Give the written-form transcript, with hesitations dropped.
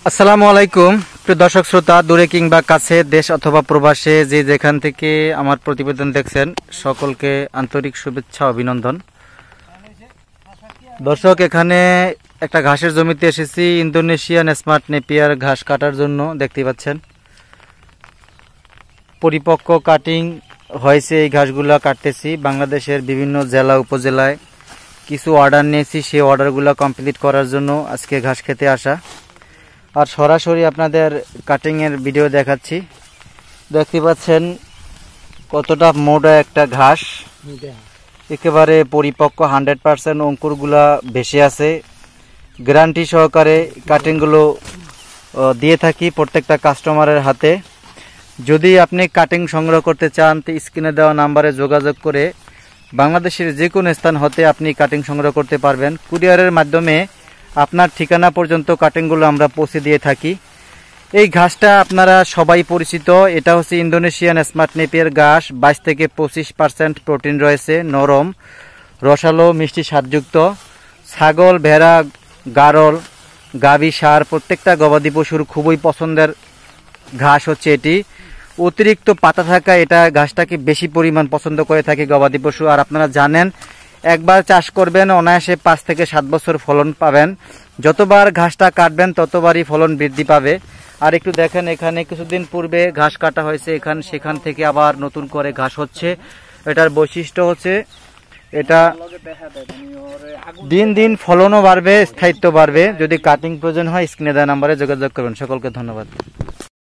আসসালামু আলাইকুম প্রিয় দর্শক শ্রোতা, দূরে কিংবা কাছে, দেশ অথবা প্রবাসে যে যেখান থেকে আমার প্রতিবেদন দেখছেন, সকলকে আন্তরিক শুভেচ্ছা অভিনন্দন। দর্শক, এখানে একটা ঘাসের জমিতে এসেছি, ইন্দোনেশিয়ান স্মার্ট নেপিয়ার ঘাস কাটার জন্য। দেখতে পাচ্ছেন পরিপক্ক কাটিং হয়েছে, এই ঘাসগুলা কাটতেছি। বাংলাদেশের বিভিন্ন জেলা উপজেলায় কিছু অর্ডার নিয়েছি, সেই অর্ডারগুলো কমপ্লিট করার জন্য আজকে ঘাস খেতে আসা। আর সরাসরি আপনাদের কাটিংয়ের ভিডিও দেখাচ্ছি। দেখতে পাচ্ছেন কতটা মোটা একটা ঘাস, একেবারে পরিপক্ক, 100% অঙ্কুরগুলা ভেসে আছে। গ্যারান্টি সহকারে কাটিংগুলো দিয়ে থাকি প্রত্যেকটা কাস্টমারের হাতে। যদি আপনি কাটিং সংগ্রহ করতে চান তো স্ক্রিনে দেওয়া নাম্বারে যোগাযোগ করে বাংলাদেশের যে কোনো স্থান হতে আপনি কাটিং সংগ্রহ করতে পারবেন। কুরিয়ারের মাধ্যমে আপনার ঠিকানা পর্যন্ত কাটিংগুলো আমরা পৌঁছে দিয়ে থাকি। এই ঘাসটা আপনারা সবাই পরিচিত, এটা হচ্ছে ইন্দোনেশিয়ান স্মার্ট নেপিয়ার ঘাস। 22 থেকে 25% প্রোটিন রয়েছে, নরম, রসালো, মিষ্টি স্বাদযুক্ত। ছাগল, ভেড়া, গারল, গাভী, ষাঁড় প্রত্যেকটা গবাদি পশুর খুবই পছন্দের ঘাস হচ্ছে এটি। অতিরিক্ত পাতা থাকা এটা ঘাসটাকে বেশি পরিমাণ পছন্দ করে থাকে গবাদি পশু। আর আপনারা জানেন, একবার চাষ করবেন অনায়াসে 5 থেকে 7 বছর ফলন পাবেন। যতবার ঘাসটা কাটবেন ততবারই ফলন বৃদ্ধি পাবে। আর একটু দেখেন, এখানে কিছুদিন পূর্বে ঘাস কাটা হয়েছে, সেখান থেকে আবার নতুন করে ঘাস হচ্ছে। এটার বৈশিষ্ট্য হচ্ছে এটা দিন দিন ফলনও বাড়বে, স্থায়িত্ব বাড়বে। যদি কাটিং প্রয়োজন হয় স্ক্রিনে দেওয়া নাম্বারে যোগাযোগ করবেন। সকলকে ধন্যবাদ।